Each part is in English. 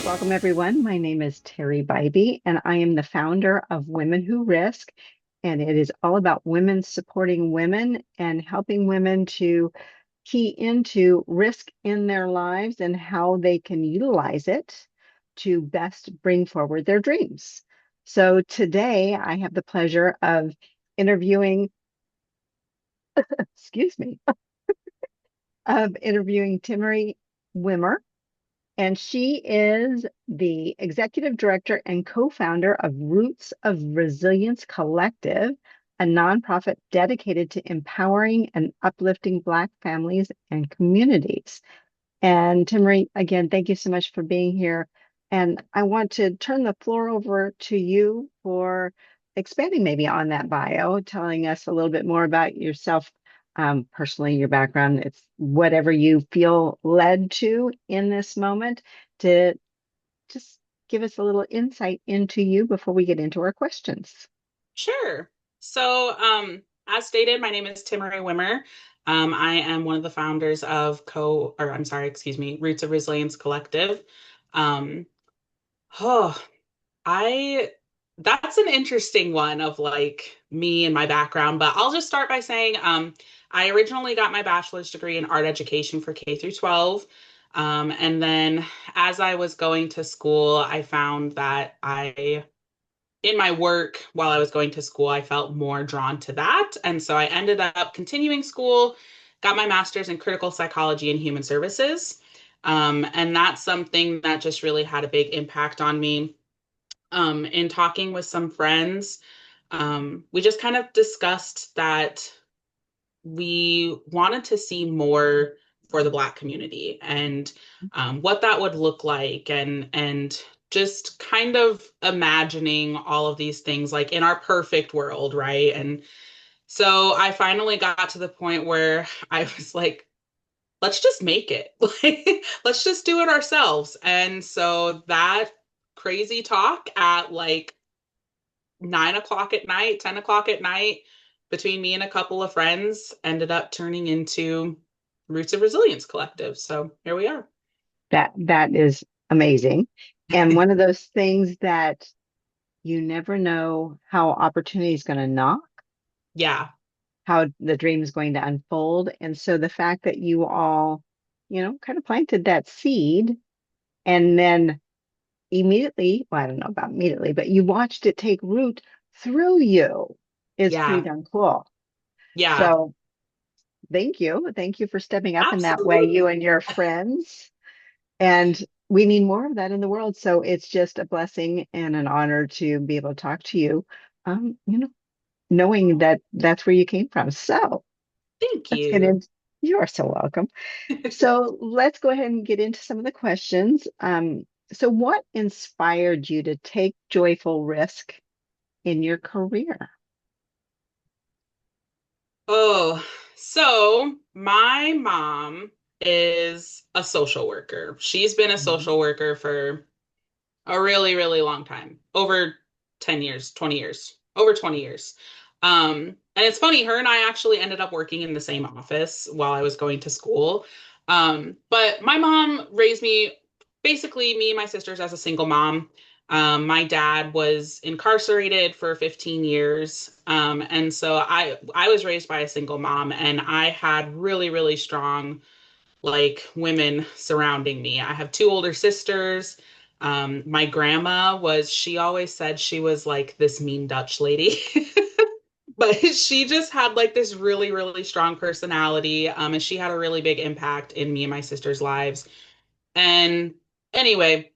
Welcome, everyone. My name is Terry Bybee, and I am the founder of Women Who Risk. And it is all about women supporting women and helping women to key into risk in their lives and how they can utilize it to best bring forward their dreams. So today I have the pleasure of interviewing, excuse me, of interviewing Thimery Wimmer. And she is the executive director and co-founder of Roots of Resilience Collective, a nonprofit dedicated to empowering and uplifting Black families and communities. And Timmery, again, thank you so much for being here. And I want to turn the floor over to you for expanding maybe on that bio, telling us a little bit more about yourself, personally, your background. It's whatever you feel led to in this moment to just give us a little insight into you before we get into our questions. Sure. As stated, my name is Thimery Wimmer. I am one of the founders of Roots of Resilience Collective. Um, oh, I, that's an interesting one of like me and my background, but I'll just start by saying, I originally got my bachelor's degree in art education for K through 12. And then as I was going to school, I found that in my work while I was going to school, I felt more drawn to that. And so I ended up continuing school, got my master's in critical psychology and human services. And that's something that just really had a big impact on me. In talking with some friends, we just kind of discussed that we wanted to see more for the Black community and what that would look like, and just kind of imagining all of these things like in our perfect world, right? And so I finally got to the point where I was like, let's just make it. Like, let's just do it ourselves. And so that crazy talk at like 9 o'clock at night, 10 o'clock at night, between me and a couple of friends, ended up turning into Roots of Resilience Collective. So here we are. That is amazing. And one of those things that you never know how opportunity is going to knock, Yeah. how the dream is going to unfold. And so the fact that you all, kind of planted that seed and then immediately, well, I don't know about immediately, but you watched it take root through you is pretty Yeah. darn cool. Yeah. So thank you. Thank you for stepping up in that way, you Absolutely. and your friends. And we need more of that in the world. So it's just a blessing and an honor to be able to talk to you, knowing that that's where you came from. So Thank let's get you. in. You are so welcome. So let's go ahead and get into some of the questions. So what inspired you to take joyful risk in your career? Oh, so my mom is a social worker. She's been a Mhm. social worker for a really, really long time, over 10 years, 20 years, over 20 years. And it's funny, her and I actually ended up working in the same office while I was going to school. But my mom raised me, basically, me and my sisters as a single mom. My dad was incarcerated for 15 years. And so I was raised by a single mom, and I had really, really strong like women surrounding me. I have two older sisters. My grandma she always said she was like this mean Dutch lady, but she just had like this really, really strong personality. And she had a really big impact in me and my sisters' lives. And anyway,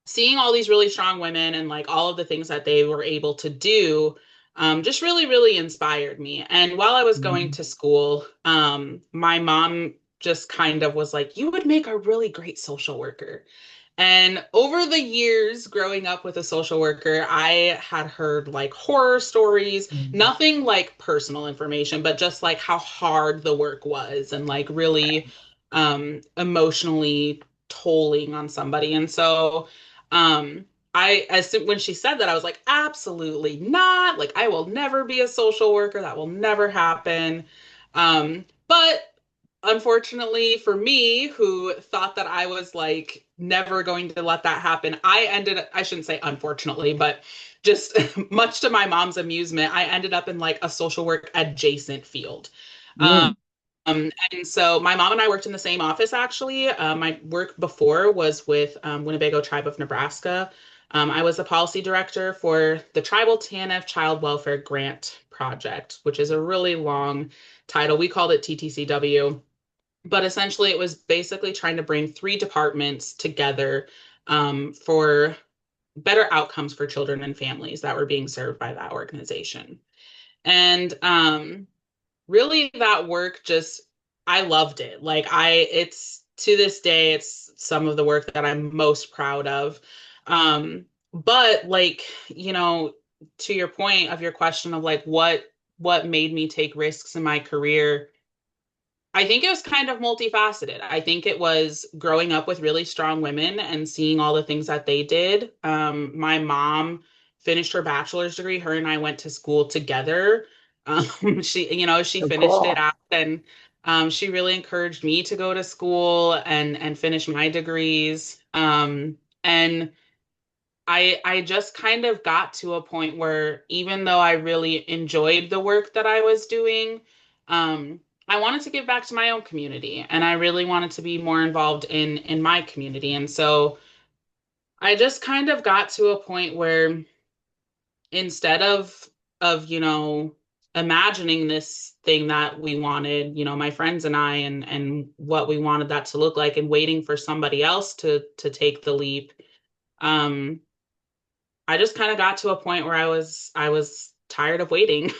seeing all these really strong women and like all of the things that they were able to do just really, really inspired me. And while I was going Mhm. to school, my mom just kind of was like, you would make a really great social worker. And over the years growing up with a social worker, I had heard like horror stories, Mhm. nothing like personal information, but just like how hard the work was and like really emotionally tolling on somebody. And so when she said that, I was like, absolutely not. Like, I will never be a social worker. That will never happen. But unfortunately for me, who thought that I was like never going to let that happen, I shouldn't say unfortunately, but just much to my mom's amusement, I ended up in like a social work adjacent field. Um, Mm, and so my mom and I worked in the same office actually. My work before was with Winnebago Tribe of Nebraska. I was the policy director for the Tribal TANF Child Welfare Grant Project, which is a really long title. We called it TTCW, but essentially it was basically trying to bring three departments together for better outcomes for children and families that were being served by that organization. And really that work just, I loved it. Like it's to this day, it's some of the work that I'm most proud of. Um, but like, you know, to your point of your question of like what made me take risks in my career, I think it was kind of multifaceted. I think it was growing up with really strong women and seeing all the things that they did. My mom finished her bachelor's degree. Her and I went to school together. She so finished it cool. out, and she really encouraged me to go to school and finish my degrees. And I just kind of got to a point where even though I really enjoyed the work that I was doing, I wanted to give back to my own community and I really wanted to be more involved in my community. And so I just kind of got to a point where instead of imagining this thing that we wanted, my friends and I and what we wanted that to look like and waiting for somebody else to take the leap, um I just kind of got to a point where I was tired of waiting.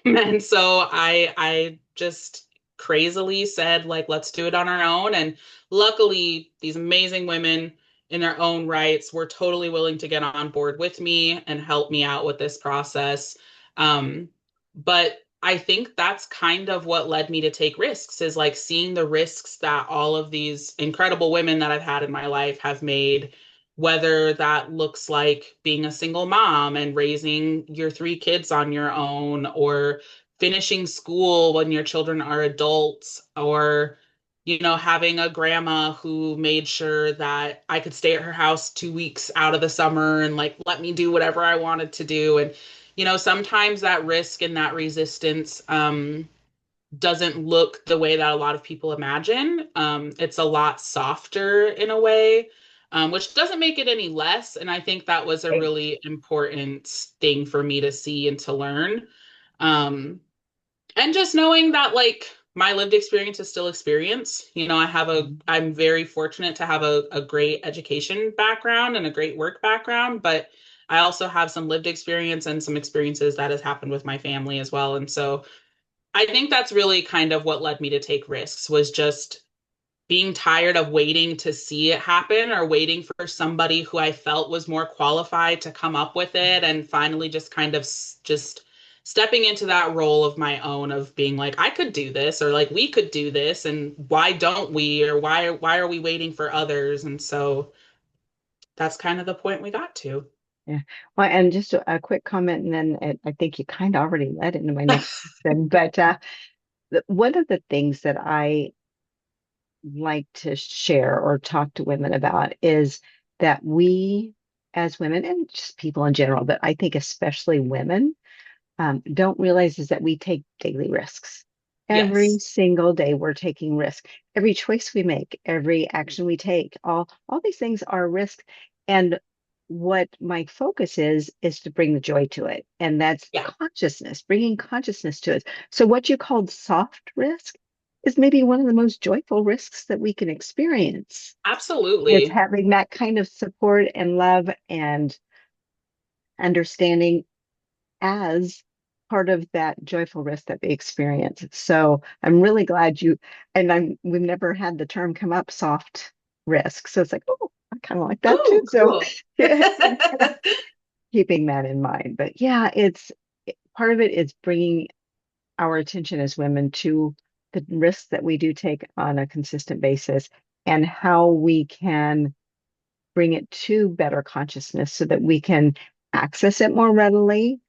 And so I just crazily said like let's do it on our own, and luckily these amazing women in their own rights were totally willing to get on board with me and help me out with this process. But I think that's kind of what led me to take risks, is like seeing the risks that all of these incredible women that I've had in my life have made, whether that looks like being a single mom and raising your three kids on your own, or finishing school when your children are adults, or having a grandma who made sure that I could stay at her house 2 weeks out of the summer and like let me do whatever I wanted to do. And sometimes that risk and that resistance doesn't look the way that a lot of people imagine. It's a lot softer in a way, which doesn't make it any less. And I think that was a Right. really important thing for me to see and to learn. Um, and just knowing that like my lived experience is still experience. I'm very fortunate to have a great education background and a great work background, but I also have some lived experience and some experiences that has happened with my family as well. And so I think that's really kind of what led me to take risks, was just being tired of waiting to see it happen or waiting for somebody who I felt was more qualified to come up with it, and finally just kind of just stepping into that role of my own of being like I could do this, or like we could do this, and why don't we, or why are we waiting for others? And so that's kind of the point we got to. Yeah. Well, and just a quick comment, and then I think you kind of already led into my next question. But one of the things that I like to share or talk to women about is that we, as women, and just people in general, but I think especially women, don't realize is that we take daily risks. Every Yes, single day we're taking risk. Every choice we make, every action we take, all these things are risk. And what my focus is to bring the joy to it. And that's yeah, consciousness, bringing consciousness to it. So what you called soft risk is maybe one of the most joyful risks that we can experience, is absolutely. having that kind of support and love and understanding as part of that joyful risk that they experience. So I'm really glad and we've never had the term come up, soft risk. So it's like, oh, I kind of like that too. Oh, So cool. yeah, keeping that in mind. But yeah, part of it is bringing our attention as women to the risks that we do take on a consistent basis and how we can bring it to better consciousness so that we can access it more readily,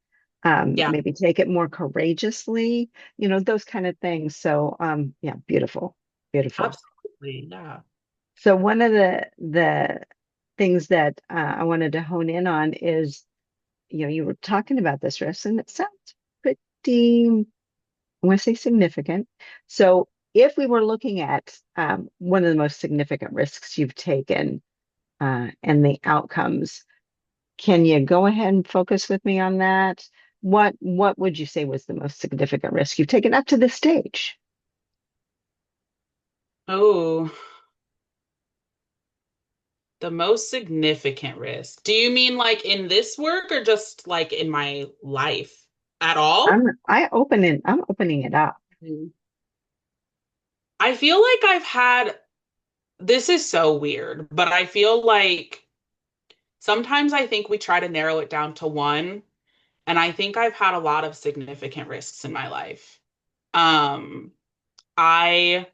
Yeah, maybe take it more courageously, those kind of things. So, yeah, beautiful, beautiful. absolutely. Yeah. So one of the things that I wanted to hone in on is, you were talking about this risk, and it sounds pretty, I want to say significant. So if we were looking at one of the most significant risks you've taken and the outcomes, can you go ahead and focus with me on that? What would you say was the most significant risk you've taken up to this stage? Oh, the most significant risk. Do you mean like in this work or just like in my life at all? I'm opening it up. Mm. I feel like I've had, this is so weird, but I feel like sometimes I think we try to narrow it down to one, and I think I've had a lot of significant risks in my life. Um, I,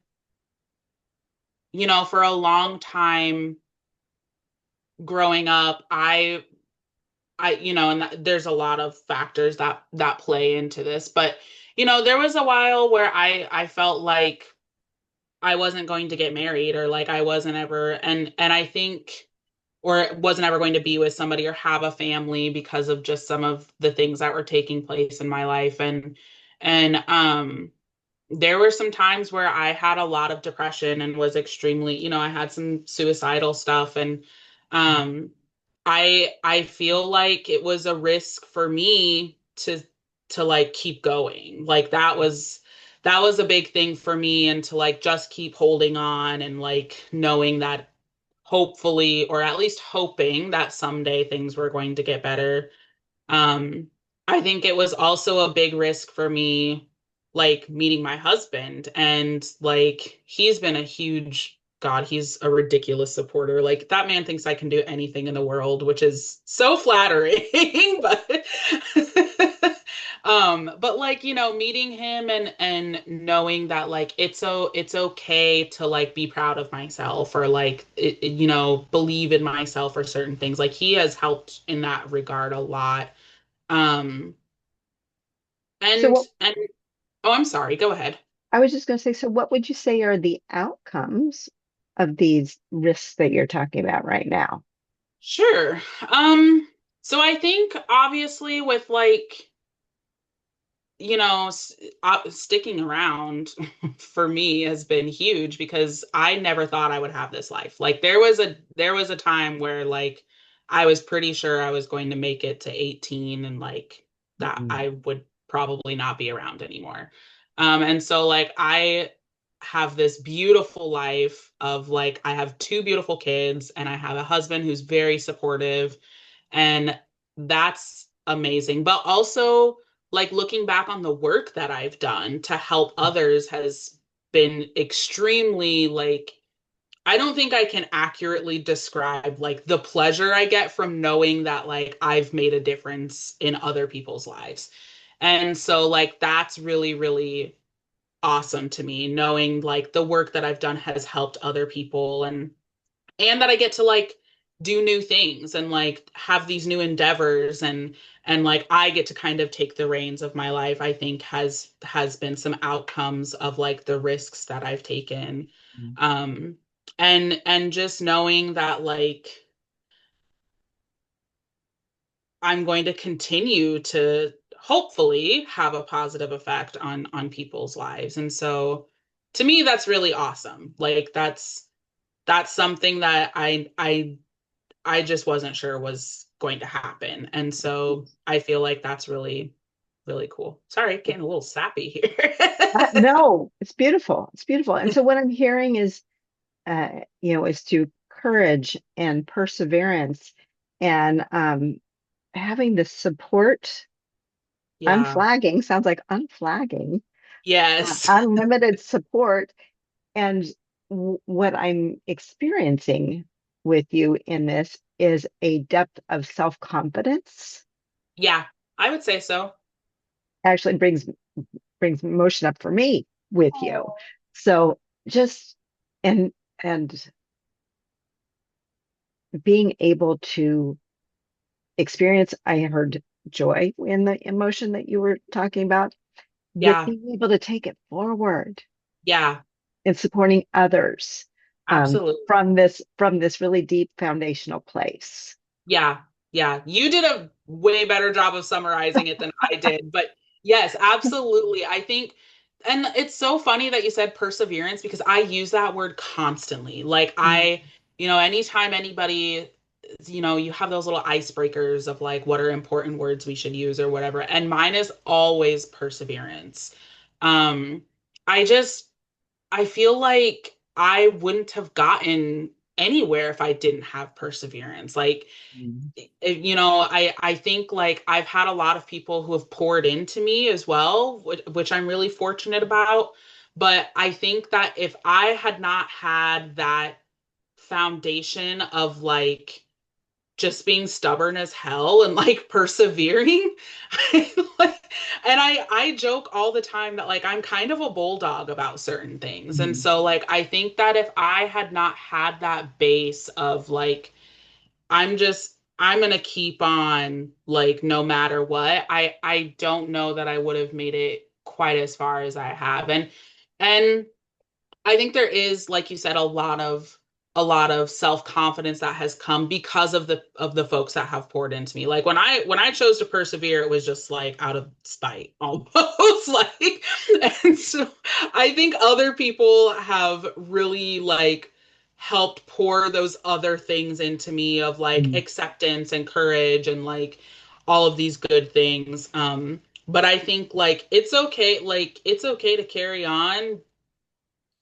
for a long time growing up, and there's a lot of factors that play into this, but there was a while where I felt like I wasn't going to get married, or like I wasn't ever, and I think, or wasn't ever going to be with somebody or have a family because of just some of the things that were taking place in my life. And there were some times where I had a lot of depression and was extremely, I had some suicidal stuff, and um I feel like it was a risk for me to like keep going. Like that was a big thing for me, and to like just keep holding on, and like knowing that hopefully, or at least hoping that someday things were going to get better. um, I think it was also a big risk for me, like meeting my husband. And like, he's been a huge, God, he's a ridiculous supporter. Like, that man thinks I can do anything in the world, which is so flattering. But, but like, meeting him and knowing that like it's okay to like be proud of myself, or like believe in myself or certain things. Like, he has helped in that regard a lot. um, So and oh, I'm sorry, go ahead. I was just going to say, so what would you say are the outcomes of these risks that you're talking about right now? Sure. So I think obviously with like, sticking around for me has been huge, because I never thought I would have this life. Like, there was a time where like I was pretty sure I was going to make it to 18, and like that Mm. I would probably not be around anymore. And so like I have this beautiful life of like, I have two beautiful kids, and I have a husband who's very supportive, and that's amazing. But also, like, looking back on the work that I've done to help others has been extremely, like, I don't think I can accurately describe like the pleasure I get from knowing that like I've made a difference in other people's lives. And so like that's really, really awesome to me, knowing like the work that I've done has helped other people, and that I get to like do new things and like have these new endeavors, and like I get to kind of take the reins of my life. I think has been some outcomes of like the risks that I've taken. um and just knowing that like I'm going to continue to hopefully have a positive effect on people's lives. And so to me that's really awesome. Like that's something that I just wasn't sure was going to happen. And so I feel like that's really, really cool. Sorry, getting a little sappy here. No, it's beautiful. It's beautiful. And so what I'm hearing is through courage and perseverance and having the support, Yeah. unflagging, sounds like unflagging, Yes. unlimited support. And what I'm experiencing with you in this is a depth of self-confidence. Yeah, I would say so. Actually brings emotion up for me with you. So just and and being able to experience, I heard joy in the emotion that you were talking about, that Yeah. being able to take it forward Yeah. and supporting others Absolutely. from this really deep foundational place. Yeah, yeah. You did a way better job of summarizing it than I did. But yes, absolutely. I think, and it's so funny that you said perseverance because I use that word constantly. Like, Mm. anytime anybody, you have those little icebreakers of like, what are important words we should use or whatever. And mine is always perseverance. Um, I just, I feel like I wouldn't have gotten anywhere if I didn't have perseverance. Like, Mm. I think like I've had a lot of people who have poured into me as well, which I'm really fortunate about. But I think that if I had not had that foundation of like just being stubborn as hell and like persevering. And I joke all the time that like I'm kind of a bulldog about certain things. And Mm. so like I think that if I had not had that base of like I'm gonna keep on like no matter what, I don't know that I would have made it quite as far as I have. And I think there is, like you said, a lot of self-confidence that has come because of the folks that have poured into me. Like when I chose to persevere, it was just like out of spite almost like. And so I think other people have really like helped pour those other things into me of like Mm. acceptance and courage and like all of these good things. But I think like it's okay to carry on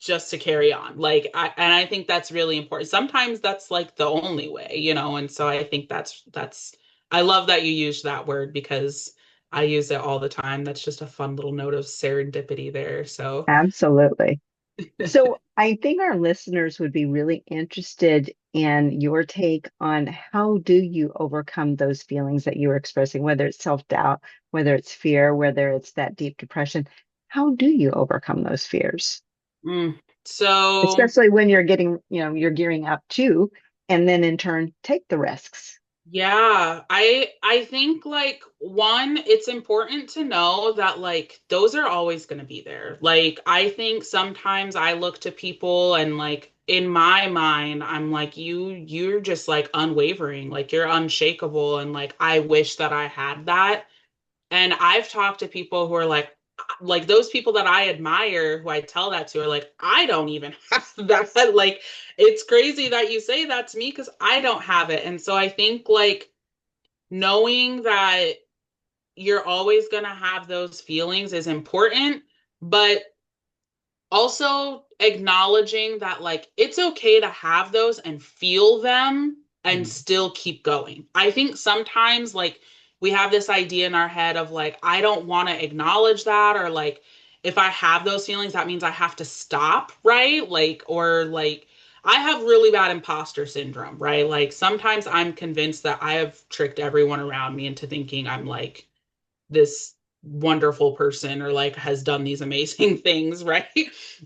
just to carry on. And I think that's really important. Sometimes that's like the only way. And so I think that's I love that you used that word because I use it all the time. That's just a fun little note of serendipity there. So Absolutely. So I think our listeners would be really interested in your take on how do you overcome those feelings that you were expressing, whether it's self-doubt, whether it's fear, whether it's that deep depression. How do you overcome those fears? so Especially when you're you're gearing up to, and then in turn take the risks. yeah, I think like one, it's important to know that like those are always going to be there. Like I think sometimes I look to people and like in my mind I'm like you're just like unwavering, like you're unshakable and like I wish that I had that. And I've talked to people who are like those people that I admire, who I tell that to, are like, I don't even have that. Like, it's crazy that you say that to me because I don't have it. And so I think like knowing that you're always going to have those feelings is important, but also acknowledging that like it's okay to have those and feel them and Mm. still keep going. I think sometimes like we have this idea in our head of like I don't want to acknowledge that, or like if I have those feelings that means I have to stop, right? Like or like I have really bad imposter syndrome, right? Like sometimes I'm convinced that I have tricked everyone around me into thinking I'm like this wonderful person or like has done these amazing things, right?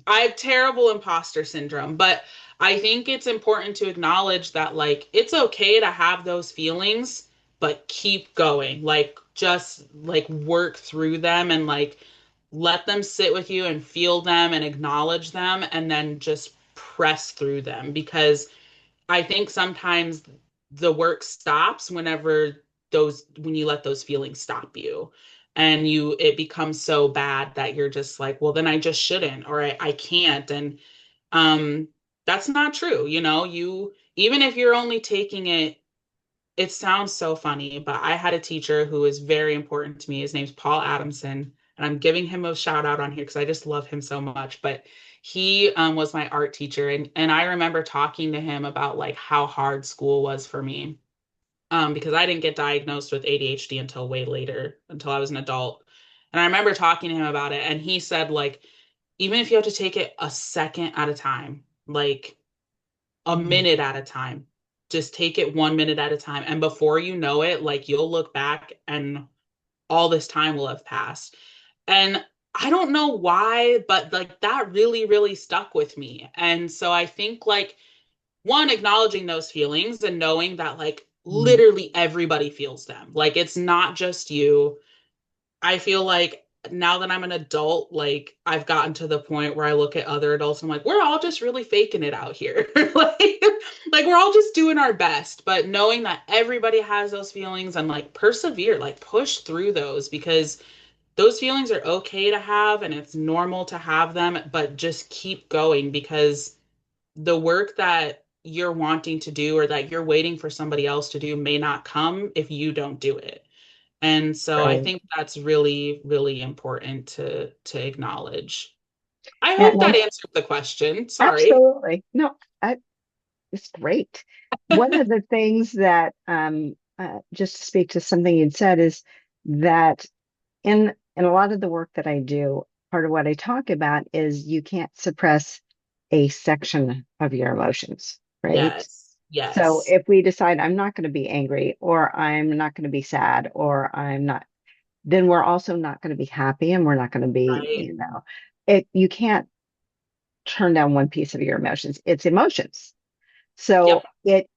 I have terrible imposter syndrome, but I think it's important to acknowledge that like it's okay to have those feelings, but keep going. Like just like work through them and like let them sit with you and feel them and acknowledge them and then just press through them because I think sometimes the work stops when you let those feelings stop you and it becomes so bad that you're just like, well, then I just shouldn't or I can't. And um that's not true. You even if you're only taking it sounds so funny, but I had a teacher who is very important to me. His name's Paul Adamson, and I'm giving him a shout out on here because I just love him so much. But he was my art teacher, and I remember talking to him about like how hard school was for me, because I didn't get diagnosed with ADHD until way later, until I was an adult. And I remember talking to him about it, and he said like, even if you have to take it a second at a time, like a Mm. minute at a time. Just take it 1 minute at a time. And before you know it, like you'll look back and all this time will have passed. And I don't know why, but like that really, really stuck with me. And so I think like one, acknowledging those feelings and knowing that like Mm. literally everybody feels them. Like it's not just you. I feel like now that I'm an adult, like I've gotten to the point where I look at other adults and I'm like, we're all just really faking it out here. like we're all just doing our best. But knowing that everybody has those feelings and like persevere, like push through those because those feelings are okay to have and it's normal to have them, but just keep going because the work that you're wanting to do or that you're waiting for somebody else to do may not come if you don't do it. And so I Right. think that's really, really important to acknowledge. I Yeah, hope and that I answered the question. Sorry. absolutely no, it's great. One of the things that just to speak to something you'd said is that in a lot of the work that I do, part of what I talk about is you can't suppress a section of your emotions, right? Yes. So Yes. if we decide I'm not going to be angry or I'm not going to be sad or I'm not, then we're also not going to be happy and we're not going to be, Right. you can't turn down one piece of your emotions. It's emotions. So Yep.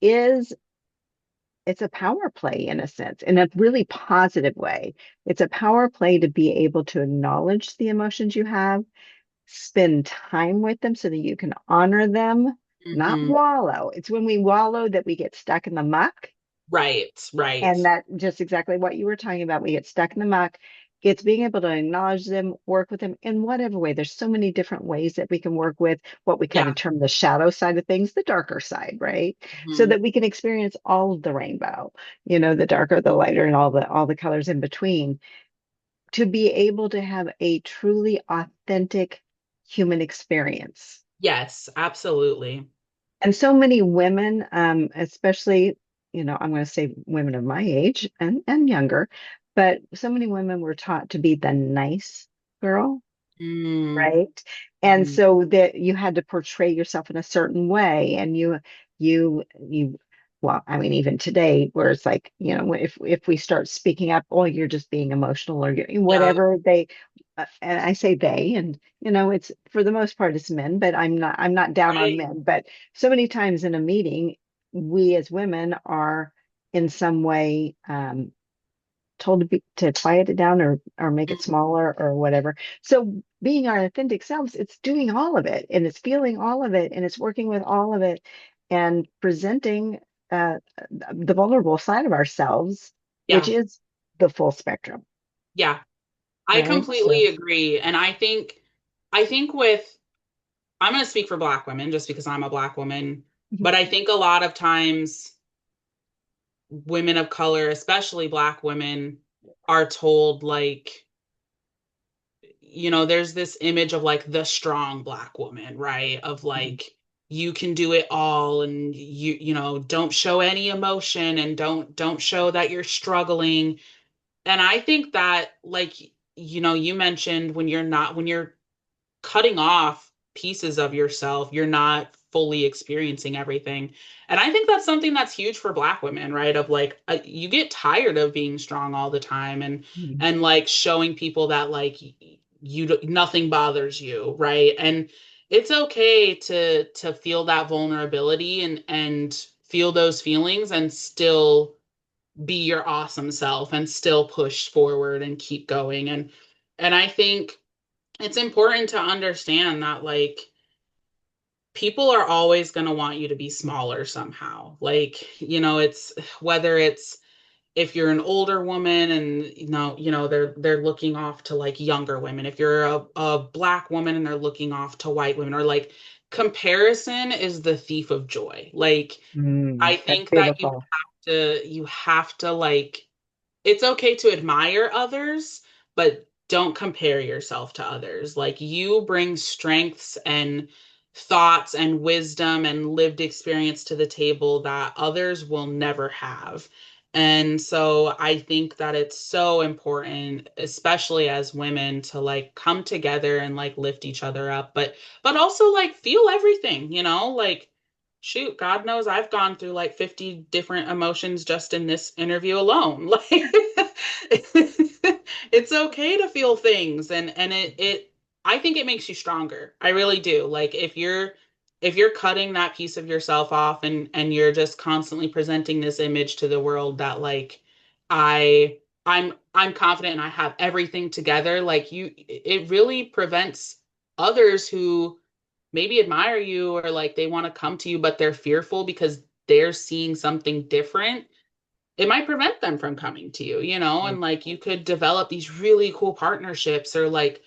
it's a power play in a sense, in a really positive way. It's a power play to be able to acknowledge the emotions you have, spend time with them so that you can honor them, not Hmm. wallow. It's when we wallow that we get stuck in the muck. Right. Right. And that just exactly what you were talking about. We get stuck in the muck. It's being able to acknowledge them, work with them in whatever way. There's so many different ways that we can work with what we kind Yeah. of term the shadow side of things, the darker side, right? So Hmm. that we can experience all of the rainbow, the darker, the lighter, and all the colors in between, to be able to have a truly authentic human experience. Yes, absolutely. And so many women, especially, I'm going to say women of my age and younger, but so many women were taught to be the nice girl, Mm. right? And Mhm. so that you had to portray yourself in a certain way, and you well, I mean, even today, where it's like, if we start speaking up, oh, you're just being emotional or Yeah. whatever and I say they, and it's for the most part it's men, but I'm not down on Right. men, but so many times in a meeting, we as women are in some way told to quiet it down or make it Mhm. smaller or whatever. So being our authentic selves, it's doing all of it and it's feeling all of it and it's working with all of it and presenting the vulnerable side of ourselves, which Yeah. is the full spectrum, Yeah. I right? So completely agree. And I think with I'm going to speak for Black women just because I'm a Black woman, mhm. but I think a lot of times women of color, especially Black women, are told like, there's this image of like the strong Black woman, right? Of Mhm. like, you can do it all and don't show any emotion and don't show that you're struggling. And I think that like, you mentioned when you're cutting off pieces of yourself, you're not fully experiencing everything. And I think that's something that's huge for Black women, right? Of like, you get tired of being strong all the time Mhm. and like showing people that like nothing bothers you, right? And it's okay to feel that vulnerability and feel those feelings and still be your awesome self and still push forward and keep going. And I think it's important to understand that like people are always going to want you to be smaller somehow. Like, it's whether it's if you're an older woman and they're looking off to like younger women, if you're a Black woman and they're looking off to white women, or like comparison is the thief of joy. Like I That's think that you beautiful. have to like it's okay to admire others, but don't compare yourself to others. Like you bring strengths and thoughts and wisdom and lived experience to the table that others will never have. And so I think that it's so important, especially as women, to like come together and like lift each other up, but also like feel everything, like shoot, God knows I've gone through like 50 different emotions just in this interview alone. Like it's okay to feel things and I think it makes you stronger. I really do. Like if you're cutting that piece of yourself off and you're just constantly presenting this image to the world that like I I'm confident and I have everything together, like it really prevents others who maybe admire you or like they want to come to you but they're fearful because they're seeing something different. It might prevent them from coming to you, and like you could develop these really cool partnerships or like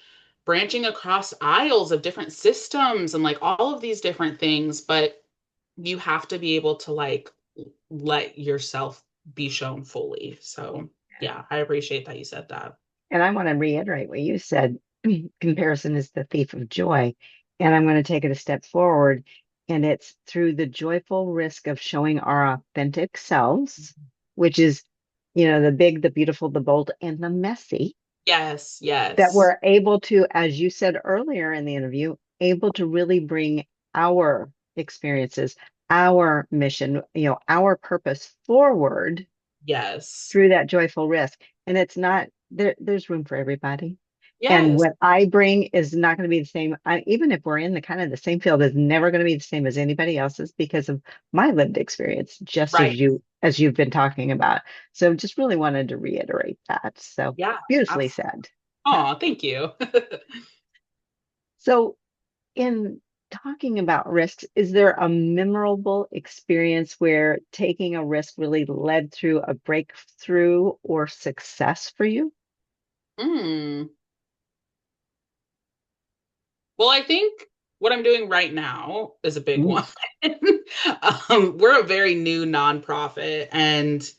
branching across aisles of different systems and like all of these different things, but you have to be able to like let yourself be shown fully. So, yeah, I appreciate that you said that. And I want to reiterate what you said. Comparison is the thief of joy. And I'm going to take it a step forward. And it's through the joyful risk of showing our authentic selves, which is, the big, the beautiful, the bold, and the messy, Yes, that yes. we're able to, as you said earlier in the interview, able to really bring our experiences, our mission, our purpose forward Yes. through that joyful risk. And it's not there's room for everybody. And Yes. what I bring is not going to be the same. Even if we're in the kind of the same field, is never going to be the same as anybody else's because of my lived experience, just Right. as you've been talking about. So just really wanted to reiterate that. So Yeah. beautifully Absolutely. said. Yeah. Oh, thank you. So in talking about risks, is there a memorable experience where taking a risk really led through a breakthrough or success for you? Mm. Well, I think what I'm doing right now is a big Mm. one. We're a very new nonprofit, and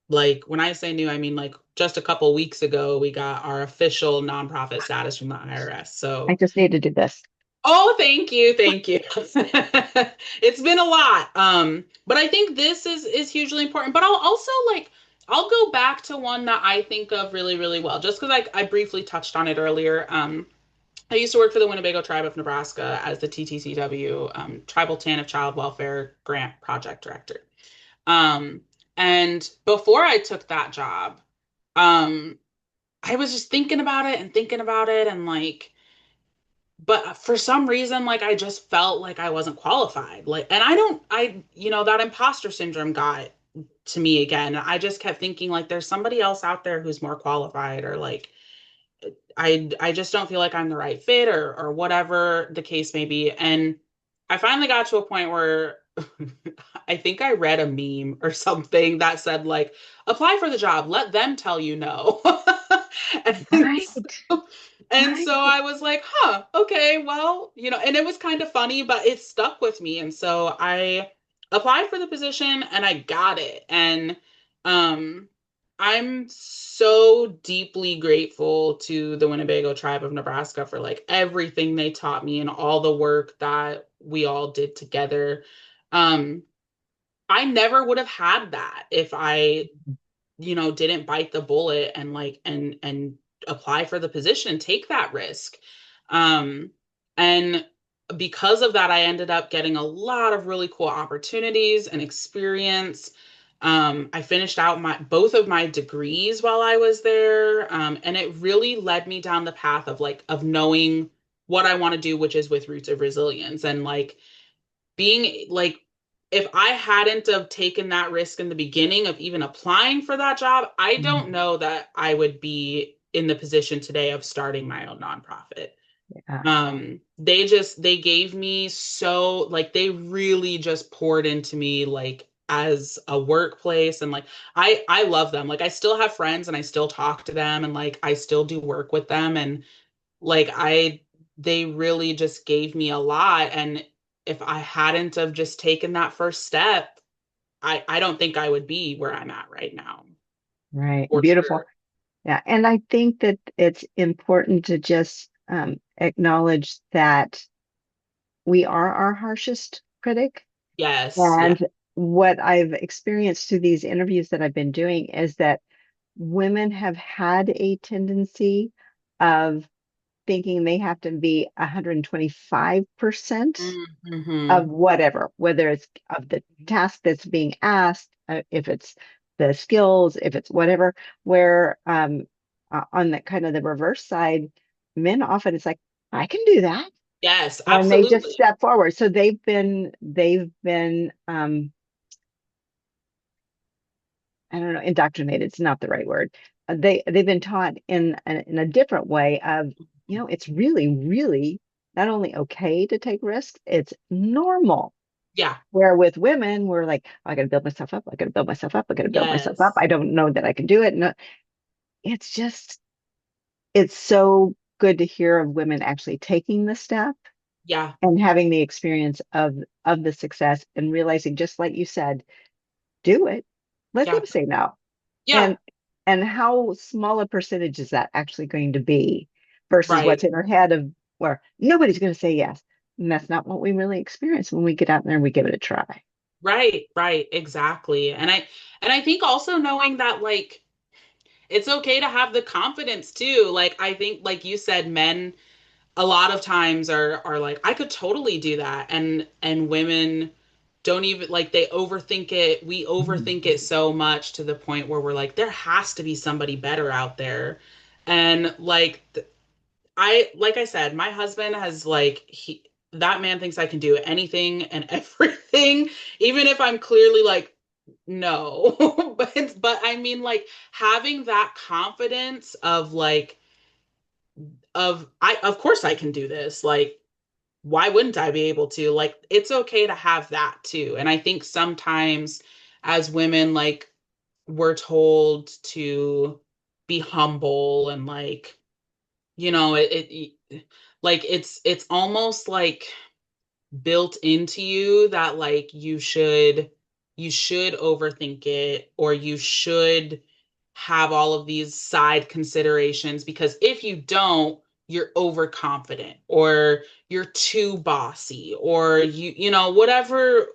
like when I say new, I mean like just a couple weeks ago we got our official nonprofit status from the IRS. I So, just need to do this. oh, thank you, thank you. It's been a lot, but I think this is hugely important. But I'll also like I'll go back to one that I think of really, really well, just because I briefly touched on it earlier. I used to work for the Winnebago Tribe of Nebraska as the TTCW, Tribal TANF Child Welfare Grant Project Director. Um, and before I took that job, um, I was just thinking about it and thinking about it and like, but for some reason, like I just felt like I wasn't qualified. Like, and that imposter syndrome got to me again. I just kept thinking like there's somebody else out there who's more qualified or like I just don't feel like I'm the right fit or whatever the case may be. And I finally got to a point where I think I read a meme or something that said like apply for the job, let them tell you no. and Right, and so right, I was like, huh, okay, well, and it was kind of funny, but it stuck with me. And so I applied for the position and I got it. And um I'm so deeply grateful to the Winnebago Tribe of Nebraska for like everything they taught me and all the work that we all did together. Um, I never would have had that if I, didn't bite the bullet and like and apply for the position and take that risk. Um, and because of that, I ended up getting a lot of really cool opportunities and experience. I finished out my both of my degrees while I was there, and it really led me down the path of like of knowing what I want to do, which is with Roots of Resilience, and like being like if I hadn't have taken that risk in the beginning of even applying for that job, I don't know that I would be in the position today of starting my own nonprofit. yeah, They gave me so like they really just poured into me like as a workplace and like I love them. Like I still have friends and I still talk to them and like I still do work with them and like they really just gave me a lot and if I hadn't have just taken that first step, I don't think I would be where I'm at right now. right. For Beautiful. sure. Yeah, and I think that it's important to just acknowledge that we are our harshest critic. Yes, yeah. And what I've experienced through these interviews that I've been doing is that women have had a tendency of thinking they have to be 125% Mm-hmm. of whatever, whether it's of the task that's being asked, if it's the skills, if it's whatever, where on the kind of the reverse side, men often it's like, I can do that. Yes, and they just absolutely. step forward. So they've been I don't know, indoctrinated. It's not the right word. They've been taught in a different way of, it's really, really not only okay to take risks, it's normal. Yeah. Where with women, we're like, "Oh, I got to build myself up. I got to build myself up. I got to build myself up. Yes. I don't know that I can do it." No, it's just, it's so good to hear of women actually taking the step Yeah. and having the experience of the success and realizing, just like you said, do it. Let them Yeah. say no. Yeah. And how small a percentage is that actually going to be versus what's Right. in our head of where nobody's going to say yes. And that's not what we really experience when we get out there and we give it a try. Right. Right. Exactly. And I think also knowing that like it's okay to have the confidence too. Like I think like you said, men a lot of times are like, I could totally do that. And women don't even like they overthink it. We Mhm. overthink it so much to the point where we're like, there has to be somebody better out there. And like I like I said, my husband has like he that man thinks I can do anything and everything, even if I'm clearly like, no. But I mean like having that confidence of like of I of course I can do this. Like why wouldn't I be able to? Like it's okay to have that too. And I think sometimes as women like we're told to be humble and like like it's almost like built into you that like you should overthink it or you should have all of these side considerations because if you don't you're overconfident or you're too bossy or whatever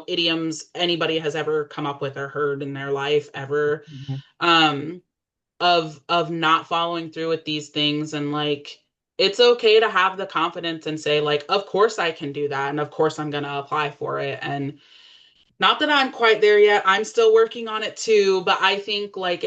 idioms anybody has ever come up with or heard in their life ever Mhm. um of not following through with these things and like it's okay to have the confidence and say like of course I can do that and of course I'm going to apply for it and not that I'm quite there yet. I'm still working on it too, but I think like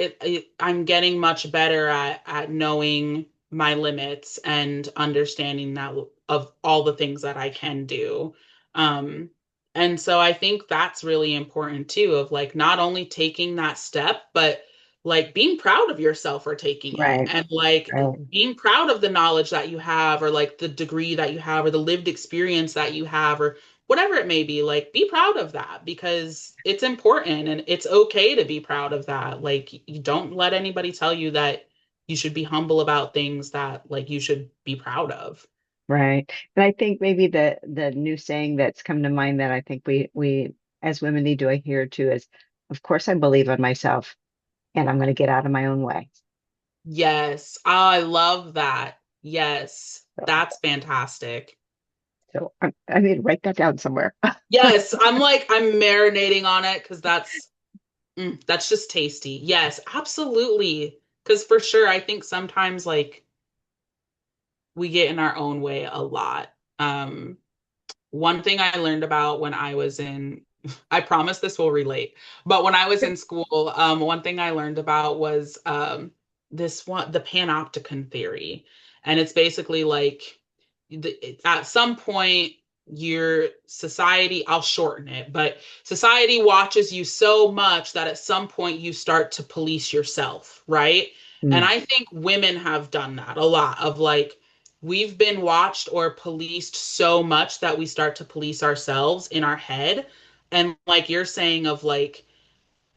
I'm getting much better at knowing my limits and understanding that of all the things that I can do. Um, and so I think that's really important too, of like not only taking that step, but like being proud of yourself for taking it Right, and like right, being proud of the knowledge that you have or like the degree that you have or the lived experience that you have or whatever it may be, like be proud of that because it's important and it's okay to be proud of that. Like you don't let anybody tell you that you should be humble about things that like you should be proud of. right. And I think maybe the new saying that's come to mind that I think we as women need to adhere to is, of course, I believe in myself, and I'm going to get out of my own way. Yes, I love that. Yes, So, that's fantastic. I need to write that down somewhere. Yes, I'm marinating on it because that's just tasty. Yes, absolutely. Because for sure, I think sometimes like we get in our own way a lot. Um, One thing I learned about when I was in, I promise this will relate, but when I was in school, one thing I learned about was the panopticon theory. And it's basically like at some point, your society, I'll shorten it, but society watches you so much that at some point you start to police yourself, right? And Mm. I think women have done that a lot of like, we've been watched or policed so much that we start to police ourselves in our head and like you're saying of like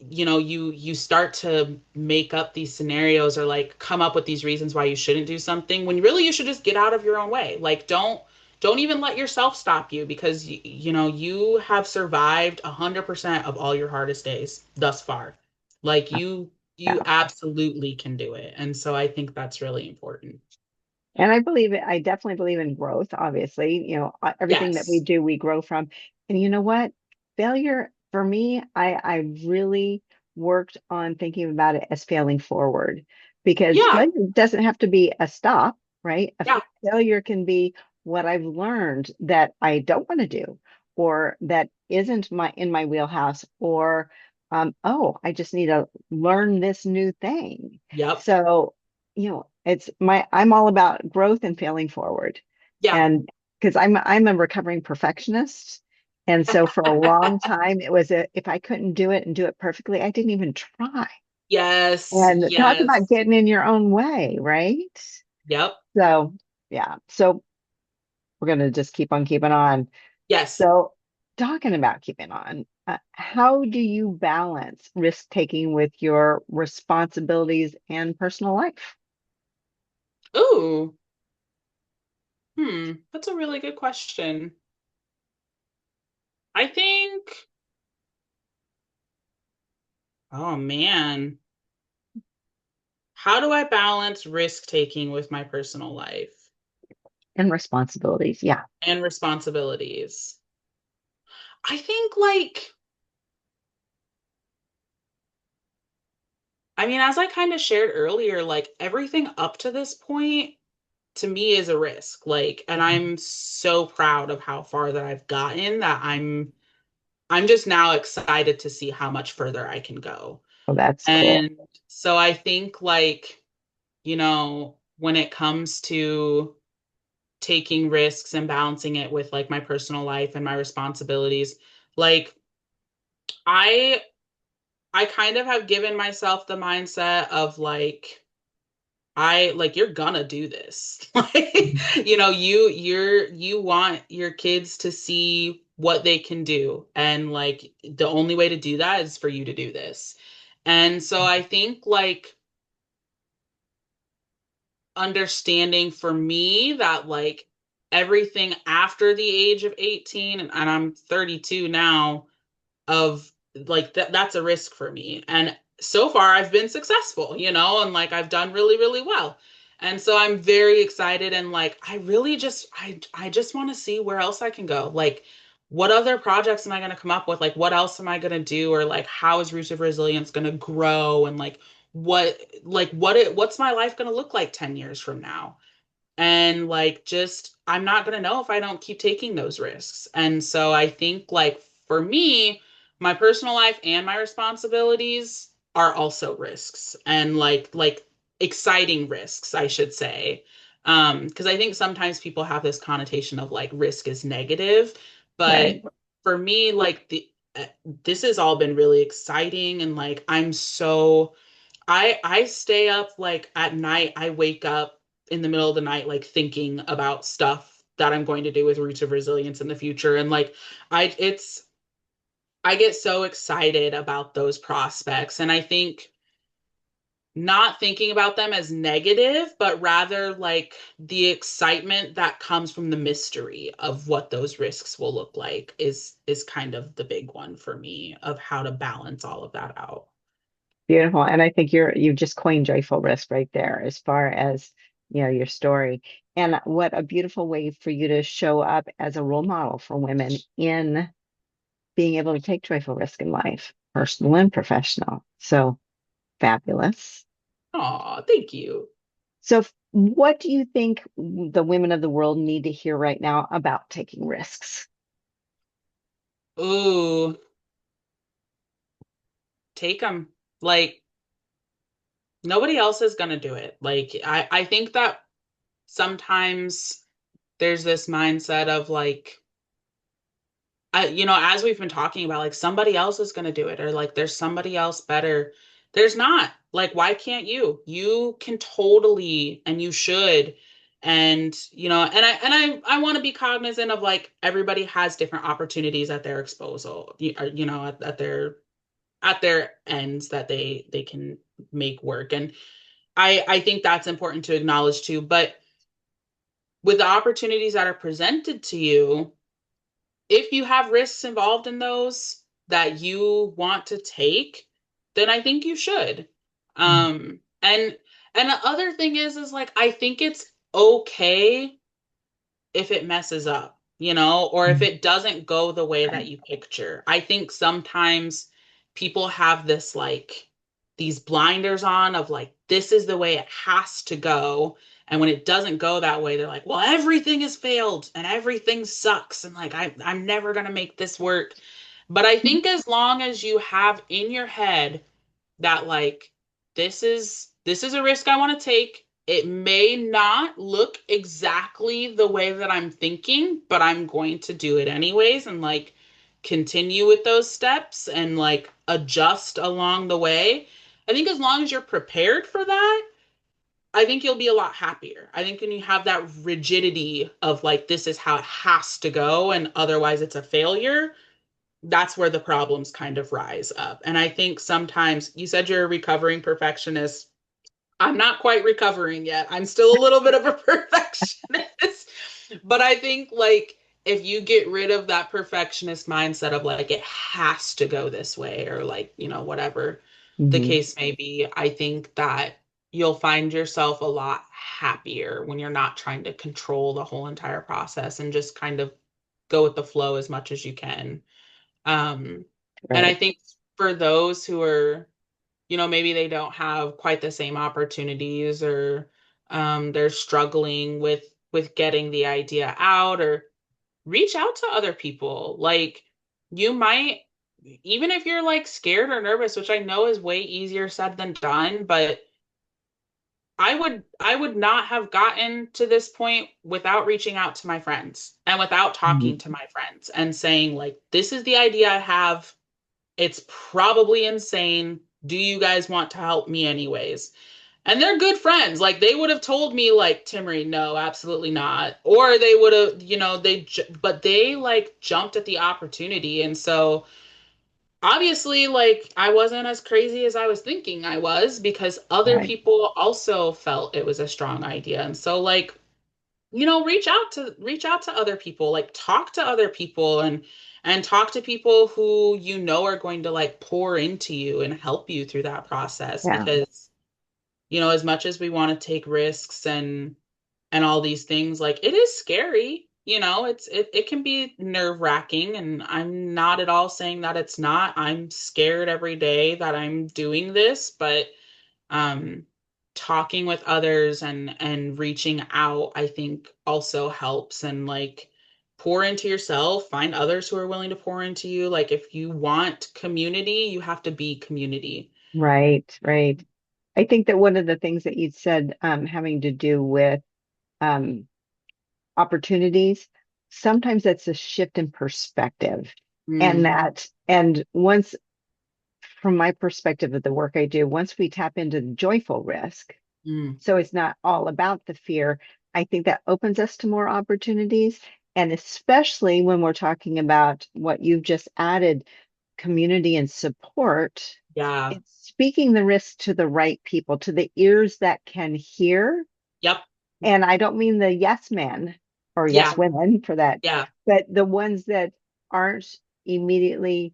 you start to make up these scenarios or like come up with these reasons why you shouldn't do something when really you should just get out of your own way like don't even let yourself stop you because you have survived 100% of all your hardest days thus far like you Yeah. absolutely can do it and so I think that's really important. And I believe it, I definitely believe in growth, obviously. Everything that we Yes. do, we grow from. And you know what? Failure for me, I really worked on thinking about it as failing forward because Yeah. failure doesn't have to be a stop, right? A Yeah. failure can be what I've learned that I don't want to do or that isn't in my wheelhouse or oh, I just need to learn this new thing. Yep. So, I'm all about growth and failing forward. Yeah. And because I'm a recovering perfectionist. And so for a long time, it was if I couldn't do it and do it perfectly, I didn't even try. Yes. And talk about Yes. getting in your own way, right? Yep. So, yeah. So we're going to just keep on keeping on. Yes. So, talking about keeping on, how do you balance risk taking with your responsibilities and personal life Ooh. That's a really good question. I think, oh man, how do I balance risk taking with my personal life and responsibilities? Yeah, and responsibilities? I think, like, I mean, as I kind of shared earlier, like everything up to this point to me is a risk. Like, and I'm so proud of how far that I've gotten that I'm just now excited to see how much further I can go. well, that's cool. And so I think like, when it comes to taking risks and balancing it with like my personal life and my responsibilities, like I I kind of have given myself the mindset of like I like you're gonna do this. Like, you want your kids to see what they can do. And like the only way to do that is for you to do this. And so I think like understanding for me that like everything after the age of 18 and I'm 32 now of like that's a risk for me. And so far I've been successful, and like I've done really, really well. And so I'm very excited and like I really I just want to see where else I can go. Like what other projects am I going to come up with? Like what else am I going to do or like how is Roots of Resilience going to grow and what's my life going to look like 10 years from now? And like just I'm not going to know if I don't keep taking those risks. And so I think like for me, my personal life and my responsibilities are also risks and like exciting risks, I should say. Because I think sometimes people have this connotation of like risk is negative, but Right. for me like this has all been really exciting and like I stay up like at night. I wake up in the middle of the night like thinking about stuff that I'm going to do with Roots of Resilience in the future. And like I get so excited about those prospects. And I think not thinking about them as negative, but rather like the excitement that comes from the mystery of what those risks will look like is kind of the big one for me of how to balance all of that out. Beautiful. And I think you've just coined joyful risk right there as far as, your story. And what a beautiful way for you to show up as a role model for women in being able to take joyful risk in life, personal and professional. So fabulous. Aw, thank you. So, what do you think the women of the world need to hear right now about taking risks? Ooh, take them. Like nobody else is gonna do it. Like I think that sometimes there's this mindset of like as we've been talking about, like somebody else is gonna do it, or like there's somebody else better. There's not. Like, why can't you? You can totally and you should. And I want to be cognizant of like everybody has different opportunities at their disposal, at their ends that they can make work. And I think that's important to acknowledge too. But with the opportunities that are presented to you, if you have risks involved in those that you want to take, then I think you should. And the other thing is like I think it's okay if it messes up, or if it doesn't go the way that Right. you picture. I think sometimes people have this like these blinders on of like, this is the way it has to go. And when it doesn't go that way, they're like, well, everything has failed and everything sucks. And like, I'm never going to make this work. But I think as long as you have in your head that like, this is a risk I want to take. it may not look exactly the way that I'm thinking, but I'm going to do it anyways and like continue with those steps and like adjust along the way. I think as long as you're prepared for that, I think you'll be a lot happier. I think when you have that rigidity of like, this is how it has to go, and otherwise it's a failure, that's where the problems kind of rise up. And I think sometimes you said you're a recovering perfectionist. I'm not quite recovering yet. I'm still a little bit of a perfectionist. But I think like if you get rid of that perfectionist mindset of like it has to go this way or like, whatever the Hmm. case may be, I think that you'll find yourself a lot happier when you're not trying to control the whole entire process and just kind of go with the flow as much as you can. Um, and I Right. think for those who are, maybe they don't have quite the same opportunities or they're struggling with getting the idea out or reach out to other people. Like you might, even if you're like scared or nervous, which I know is way easier said than done, but I would not have gotten to this point without reaching out to my friends and without talking Mhm. to my friends and saying like this is the idea I have. It's probably insane. Do you guys want to help me anyways? And they're good friends. Like they would have told me like Timmery, no, absolutely not. Or they would have, but they like jumped at the opportunity. And so obviously like I wasn't as crazy as I was thinking I was because other Right. people also felt it was a strong idea. And so like reach out to other people, like talk to other people and talk to people who are going to like pour into you and help you through that process Yeah. because as much as we want to take risks and all these things, like it is scary. It can be nerve-wracking, and I'm not at all saying that it's not. I'm scared every day that I'm doing this, but um talking with others and reaching out I think also helps and like pour into yourself, find others who are willing to pour into you. Like if you want community, you have to be community. Right. Right. I think that one of the things that you said, having to do with um, opportunities, sometimes that's a shift in perspective. And Mm, that, and once, from my perspective of the work I do, once we tap into the joyful risk, mm, so it's not all about the fear, I think that opens us to more opportunities. And especially when we're talking about what you've just added, community and support, yeah. it's speaking the risk to the right people, to the ears that can hear. Yep. And I don't mean the yes men or yes Yeah. women for that, Yeah. but the ones that aren't immediately,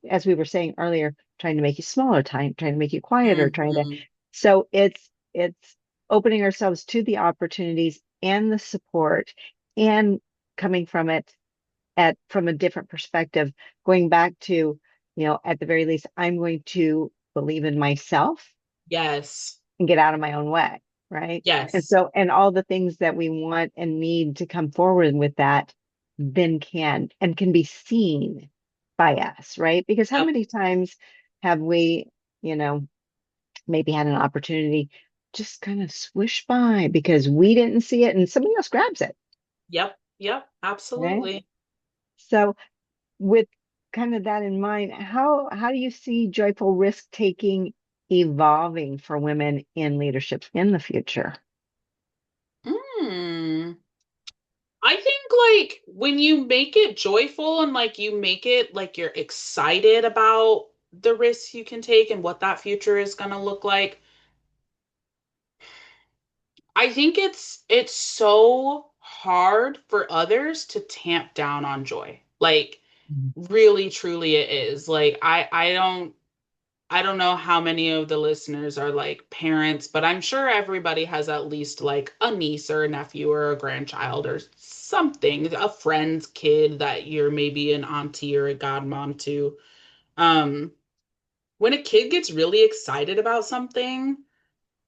as we were saying earlier, trying to make you smaller, trying to make you quieter, trying to. Hmm. So it's opening ourselves to the opportunities and the support and coming from it from a different perspective, going back to, at the very least, I'm going to believe in myself Yes. and get out of my own way, right? And Yes. so, and all the things that we want and need to come forward with that then can be seen by us, right? Because how Yep. many times have we, you know, maybe had an opportunity just kind of swish by because we didn't see it and somebody else grabs it, Yep. Yep. right? Absolutely. So with kind of that in mind, how do you see joyful risk taking evolving for women in leadership in the future? Hmm. I think like when you make it joyful and like you make it like you're excited about the risks you can take and what that future is going to look like, I think it's so hard for others to tamp down on joy. Like Mhm. really truly it is. Like I don't know how many of the listeners are like parents, but I'm sure everybody has at least like a niece or a nephew or a grandchild or something, a friend's kid that you're maybe an auntie or a godmom to. Um, when a kid gets really excited about something,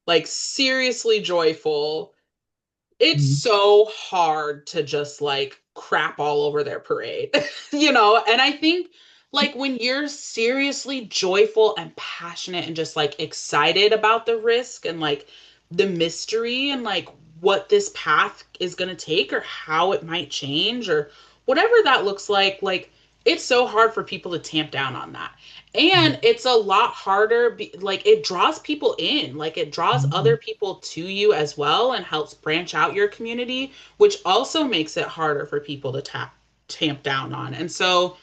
like seriously joyful, it's Mhm. so hard to just like crap all over their parade, And I think like when you're seriously joyful and passionate and just like excited about the risk and like the mystery and like what this path is going to take or how it might change or whatever that looks like it's so hard for people to tamp down on that. And it's a lot harder like it draws people in, like it draws other Mhm. people to you as well and helps branch out your community, which also makes it harder for people to tamp down on. And so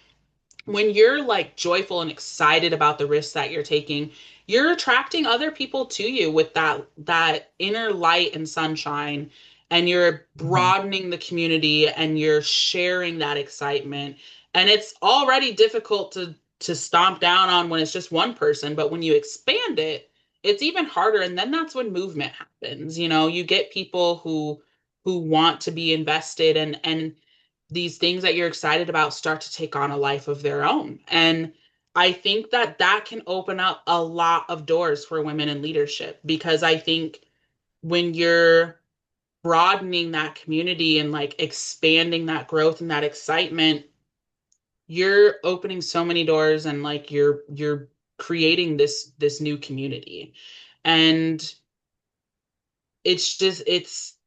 when you're like joyful and excited about the risks that you're taking, you're attracting other people to you with that inner light and sunshine, and you're Mhm. broadening the community and you're sharing that excitement. And it's already difficult to stomp down on when it's just one person, but when you expand it, it's even harder. And then that's when movement happens. You know, you get people who want to be invested, and these things that you're excited about start to take on a life of their own. And I think that that can open up a lot of doors for women in leadership, because I think when you're broadening that community and like expanding that growth and that excitement, you're opening so many doors and like you're creating this new community. And it's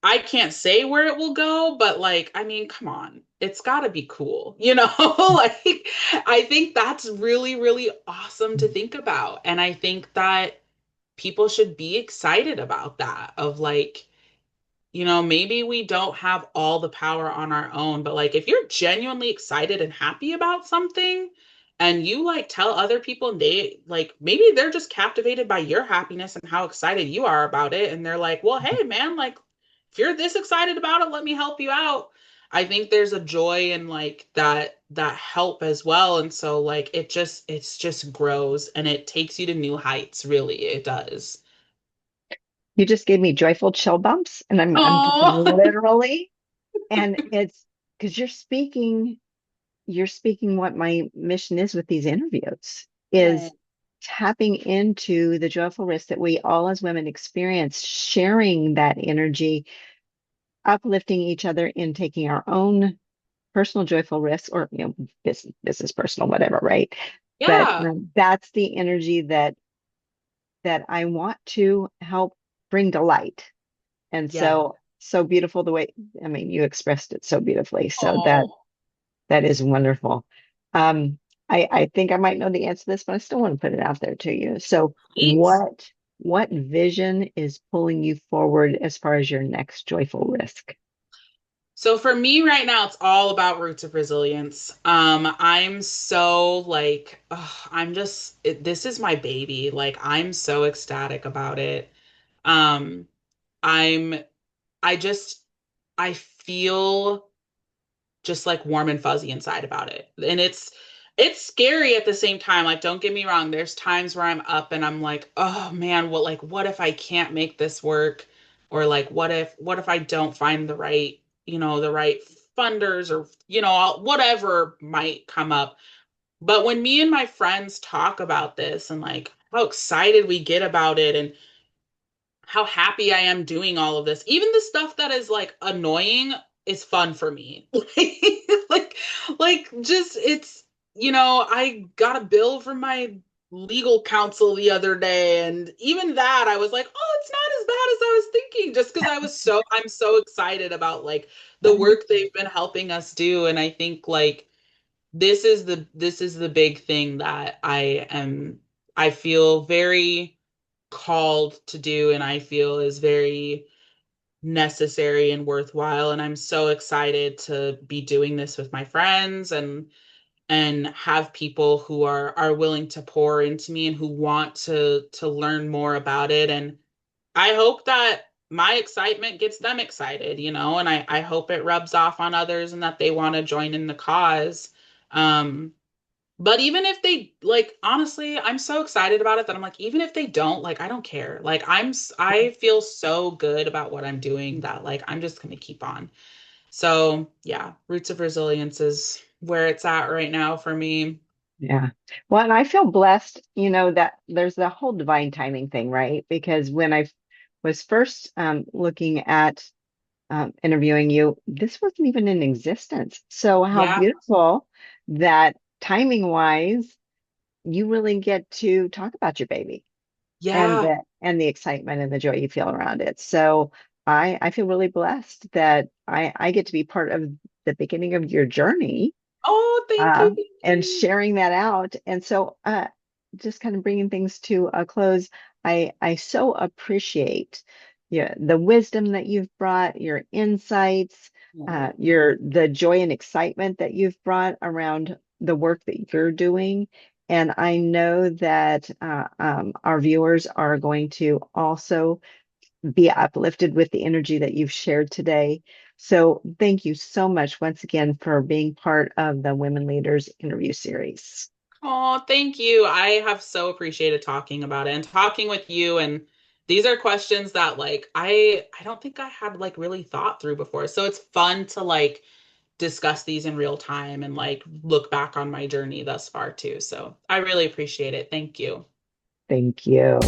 I can't say where it will go, but like, I mean, come on. It's got to be cool, you know? Like, I think that's really, really awesome to think about. And I think that people should be excited about that, of like, maybe we don't have all the power on our own, but like if you're genuinely excited and happy about something and you like tell other people and they like maybe they're just captivated by your happiness and how excited you are about it and they're like, "Well, hey man, like if you're this excited about it, let me help you out." I think there's a joy in like that help as well. And so like it's just grows and it takes you to new heights, really. It does. You just gave me joyful chill bumps, and I'm talking Oh. literally. And it's because you're speaking what my mission is with these interviews is tapping into the joyful risk that we all as women experience, sharing that energy, uplifting each other in taking our own personal joyful risks, or business personal, whatever, right? But Yeah. that's the energy that I want to help bring to light. And Yeah. so beautiful the way, I mean, you expressed it so beautifully. So Oh, that is wonderful. Um, I think I might know the answer to this, but I still want to put it out there to you. So thanks. what vision is pulling you forward as far as your next joyful risk? So for me right now, it's all about roots of resilience. I'm so like, ugh, this is my baby. Like, I'm so ecstatic about it. Um, I'm, I just, I feel just like warm and fuzzy inside about it. And it's scary at the same time. Like, don't get me wrong. There's times where I'm up and I'm like, oh man, what if I can't make this work? Or like, what if I don't find the right funders or, whatever might come up. But when me and my friends talk about this and like how excited we get about it and how happy I am doing all of this. Even the stuff that is like annoying is fun for me. like just I got a bill from my legal counsel the other day, and even that I was like, "Oh, it's not as bad as I was thinking," just because I'm so excited about like the Right. work they've been helping us do. And I think like this is the big thing that I feel very called to do and I feel is very necessary and worthwhile. And I'm so excited to be doing this with my friends and have people who are willing to pour into me and who want to learn more about it. And I hope that my excitement gets them excited, and I hope it rubs off on others and that they want to join in the cause. But even if they like, honestly, I'm so excited about it that I'm like, even if they don't, like, I don't care. Like, I feel so good about what I'm doing that like I'm just gonna keep on. So yeah, Roots of Resilience is where it's at right now for me. Yeah. Well, and I feel blessed, that there's the whole divine timing thing, right? Because when I was first looking at interviewing you, this wasn't even in existence. So how Yeah. beautiful that timing wise, you really get to talk about your baby. and Yeah. the excitement and the joy you feel around it. So I feel really blessed that I get to be part of the beginning of your journey, Oh, thank uh, you. Thank and you. sharing that out. And so, just kind of bringing things to a close, I so appreciate, yeah, the wisdom that you've brought, your insights, Oh, the joy and excitement that you've brought around the work that you're doing. And I know that our viewers are going to also be uplifted with the energy that you've shared today. So thank you so much once again for being part of the Women Leaders interview series. oh, thank you. I have so appreciated talking about it and talking with you. And these are questions that I don't think I had like really thought through before. So it's fun to like discuss these in real time and like look back on my journey thus far too. So I really appreciate it. Thank you. Thank you.